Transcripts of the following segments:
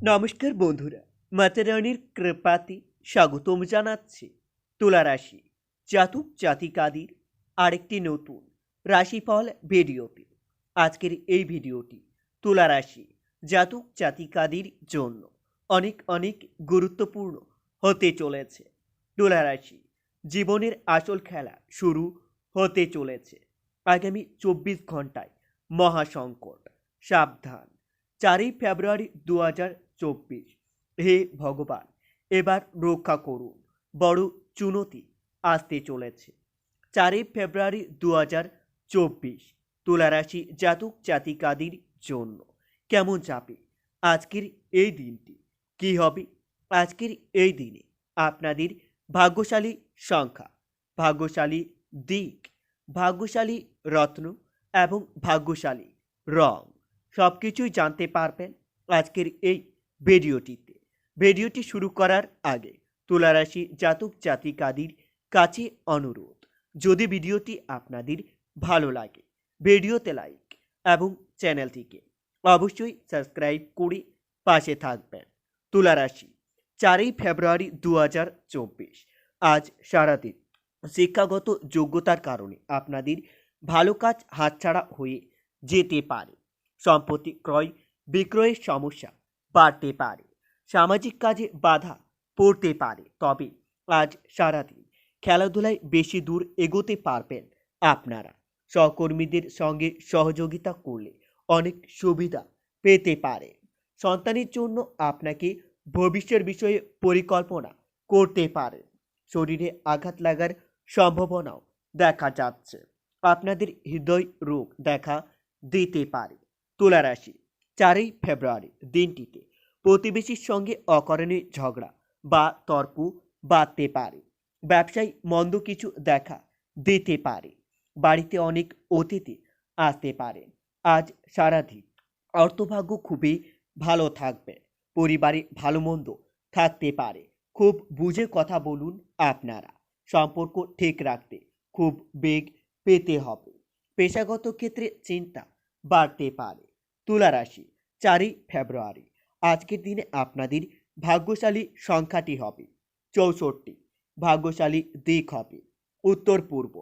নমস্কার বন্ধুরা, মাতা রানীর কৃপাতে স্বাগতম জানাচ্ছি তুলা রাশি জাতক জাতিকাদের আরেকটি নতুন রাশিফল ভিডিওতে। আজকের এই ভিডিওটি তুলা রাশি জাতক জাতিকাদের জন্য অনেক অনেক গুরুত্বপূর্ণ হতে চলেছে। তুলা রাশি জীবনের আসল খেলা শুরু হতে চলেছে আগামী 24 ঘন্টায়। মহাসংকট, সাবধান। 4 ফেব্রুয়ারি 2024। হে ভগবান, এবার রক্ষা করুন, বড় চুনতি আসতে চলেছে। 4 ফেব্রুয়ারি 2024 তুলারাশি জাতক জাতিকাদের জন্য কেমন যাবে আজকের এই দিনটি? কি হবে আজকের এই দিনে আপনাদের ভাগ্যশালী সংখ্যা, ভাগ্যশালী দিক, ভাগ্যশালী রত্ন এবং ভাগ্যশালী রং সব কিছুই জানতে পারবেন আজকের এই ভিডিওটিতে। ভিডিওটি শুরু করার আগে তুলারাশি জাতক জাতিকাদের কাছে অনুরোধ, যদি ভিডিওটি আপনাদের ভালো লাগে ভিডিওতে লাইক এবং চ্যানেলটিকে অবশ্যই সাবস্ক্রাইব করে পাশে থাকবেন। তুলারাশি 4 ফেব্রুয়ারি 2024 আজ সারাদিন শিক্ষাগত যোগ্যতার কারণে আপনাদের ভালো কাজ হাতছাড়া হয়ে যেতে পারে। সম্পত্তি ক্রয় বিক্রয়ের সমস্যা বাড়তে পারে। সামাজিক কাজে বাধা পড়তে পারে। তবে আজ সারাদিন খেলাধুলায় বেশি দূর এগোতে পারবেন আপনারা। সহকর্মীদের সঙ্গে সহযোগিতা করলে অনেক সুবিধা পেতে পারে। সন্তানের জন্য আপনাকে ভবিষ্যতের বিষয়ে পরিকল্পনা করতে পারেন। শরীরে আঘাত লাগার সম্ভাবনাও দেখা যাচ্ছে। আপনাদের হৃদয় রোগ দেখা দিতে পারে। তুলা রাশি 4 ফেব্রুয়ারি দিনটিতে প্রতিবেশীর সঙ্গে অকারণে ঝগড়া বা তর্ক বাড়তে পারে। ব্যবসায় মন্দ কিছু দেখা দিতে পারে। বাড়িতে অনেক অতিথি আসতে পারে। আজ সারাদিন অর্থভাগ্য খুবই ভালো থাকবে। পরিবারে ভালো মন্দ থাকতে পারে। খুব বুঝে কথা বলুন আপনারা। সম্পর্ক ঠিক রাখতে খুব বেগ পেতে হবে। পেশাগত ক্ষেত্রে চিন্তা বাড়তে পারে। তুলা রাশি 4 ফেব্রুয়ারি আজকের দিনে আপনাদের ভাগ্যশালী সংখ্যাটি হবে 64। ভাগ্যশালী দিক হবে উত্তর পূর্ব।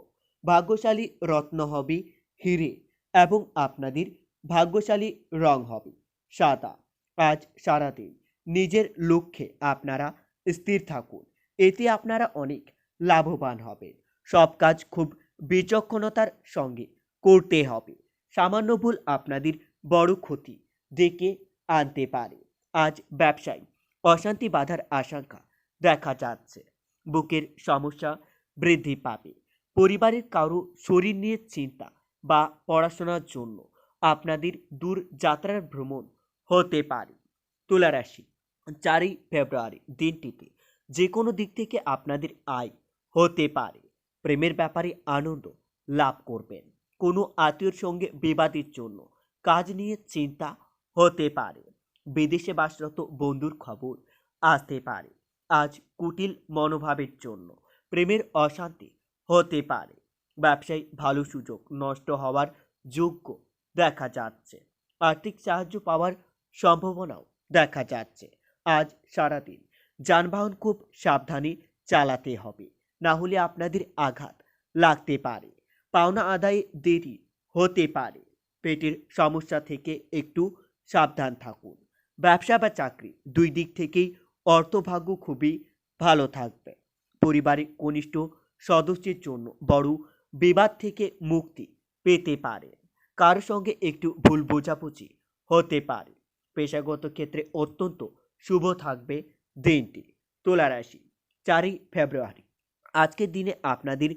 ভাগ্যশালী রত্ন হবে হিরে এবং আপনাদের ভাগ্যশালী রং হবে সাদা। আজ সারাদিন নিজের লক্ষ্যে আপনারা স্থির থাকুন, এতে আপনারা অনেক লাভবান হবেন। সব কাজ খুব বিচক্ষণতার সঙ্গে করতে হবে। সামান্য ভুল আপনাদের বড় ক্ষতি ডেকে আনতে পারে। আজ ব্যবসায় অশান্তি বাধার আশঙ্কা দেখা যাচ্ছে। বুকের সমস্যা বৃদ্ধি পাবে। পরিবারের কারো শরীর নিয়ে চিন্তা বা পড়াশোনার জন্য আপনাদের দূর যাত্রার ভ্রমণ হতে পারে। তুলা রাশি 4 ফেব্রুয়ারি দিনটিতে যে কোনো দিক থেকে আপনাদের আয় হতে পারে। প্রেমের ব্যাপারে আনন্দ লাভ করবেন। কোনো আত্মীয়র সঙ্গে বিবাদের জন্য কাজ নিয়ে চিন্তা হতে পারে। বিদেশে বাসরত বন্ধুর খবর আসতে পারে। আজ কুটিল মনোভাবের জন্য প্রেমের অশান্তি হতে পারে। ব্যবসায় ভালো সুযোগ নষ্ট হওয়ার যোগ্য দেখা যাচ্ছে। আর্থিক সাহায্য পাওয়ার সম্ভাবনাও দেখা যাচ্ছে। আজ সারাদিন যানবাহন খুব সাবধানে চালাতে হবে, না হলে আপনাদের আঘাত লাগতে পারে। পাওনা আদায়ে দেরি হতে পারে। পেটের সমস্যা থেকে একটু সাবধান থাকুন। ব্যবসা বা চাকরি দুই দিক থেকেই অর্থভাগ্য খুবই ভালো থাকবে। পরিবারের কনিষ্ঠ সদস্যের জন্য বড় বিবাদ থেকে মুক্তি পেতে পারে। কারোর সঙ্গে একটু ভুল বোঝাবুঝি হতে পারে। পেশাগত ক্ষেত্রে অত্যন্ত শুভ থাকবে দিনটি। তুলা রাশি 4 ফেব্রুয়ারি আজকের দিনে আপনাদের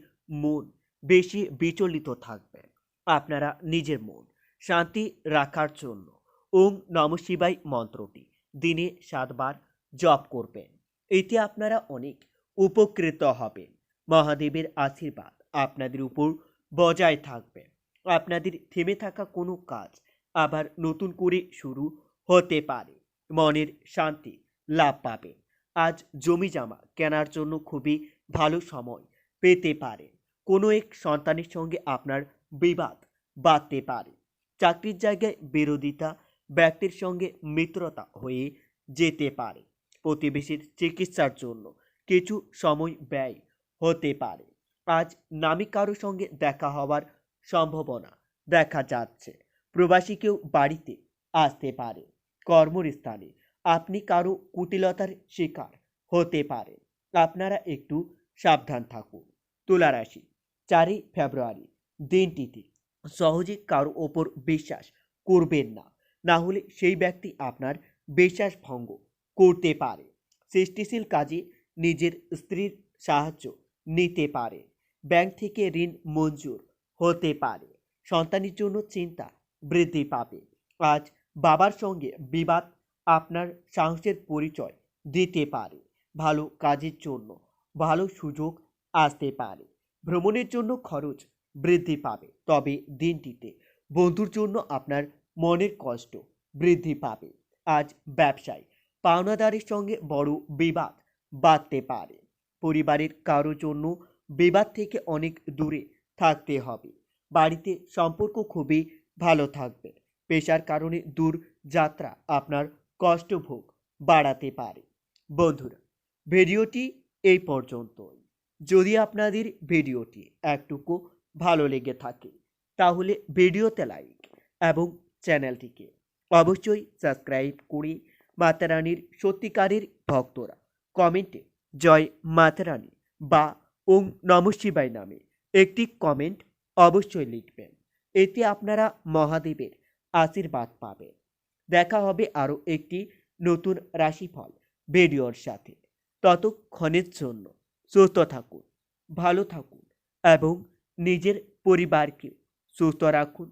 মন বেশি বিচলিত থাকবে। আপনারা নিজের মন শান্তি রাখার জন্য ওং নমঃ শিবায় মন্ত্রটি দিনে 7 বার জপ করবেন। এতে আপনারা অনেক উপকৃত হবেন। মহাদেবের আশীর্বাদ আপনাদের উপর বজায় থাকবে। আপনাদের থেমে থাকা কোনো কাজ আবার নতুন করে শুরু হতে পারে। মনের শান্তি লাভ পাবেন। আজ জমি জমা কেনার জন্য খুবই ভালো সময় পেতে পারেন। কোনো এক সন্তানের সঙ্গে আপনার বিবাদ বাড়তে পারে। চাকরির জায়গায় বিরোধিতা ব্যক্তির সঙ্গে মিত্রতা হয়ে যেতে পারে। প্রতিবেশীর চিকিৎসার জন্য কিছু সময় ব্যয় হতে পারে। আজ নামী কারো সঙ্গে দেখা হওয়ার সম্ভাবনা দেখা যাচ্ছে। প্রবাসী কেউ বাড়িতে আসতে পারে। কর্মস্থানে আপনি কারো কুটিলতার শিকার হতে পারেন। আপনারা একটু সাবধান থাকুন। তুলা রাশি 4ই ফেব্রুয়ারি দিনটিতে সহজে কারো ওপর বিশ্বাস করবেন না, না হলে সেই ব্যক্তি আপনার বিশ্বাস ভঙ্গ করতে পারে। সৃষ্টিশীল কাজে নিজের স্ত্রীর সাহায্য নিতে পারে। ব্যাংক থেকে ঋণ মঞ্জুর হতে পারে। সন্তানের জন্য চিন্তা বৃদ্ধি পাবে। আজ বাবার সঙ্গে বিবাদ আপনার সাহসের পরিচয় দিতে পারে। ভালো কাজের জন্য ভালো সুযোগ আসতে পারে। ভ্রমণের জন্য খরচ বৃদ্ধি পাবে। তবে দিনটিতে বন্ধুর জন্য আপনার মনের কষ্ট বৃদ্ধি পাবে। আজ ব্যবসায় পাওনাদারের সঙ্গে বড় বিবাদ বাঁধতে পারে। পরিবারের কারো জন্য বিবাদ থেকে অনেক দূরে থাকতে হবে। বাড়িতে সম্পর্ক খুবই ভালো থাকবে। পেশার কারণে দূর যাত্রা আপনার কষ্টভোগ বাড়াতে পারে। বন্ধুরা, ভিডিওটি এই পর্যন্তই। যদি আপনাদের ভিডিওটি একটুকু ভালো লেগে থাকে তাহলে ভিডিওতে লাইক এবং চ্যানেলটিকে অবশ্যই সাবস্ক্রাইব করে মাতা রানীর সত্যিকারের ভক্তরা কমেন্টে জয় মাতা রানী বা ওং নমঃ শিবায় নামে একটি কমেন্ট অবশ্যই লিখবেন। এতে আপনারা মহাদেবের আশীর্বাদ পাবেন। দেখা হবে আরও একটি নতুন রাশিফল ভিডিওর সাথে। ততক্ষণের জন্য সুস্থ থাকুন, ভালো থাকুন এবং নিজের পরিবারকে সুস্থ রাখুন।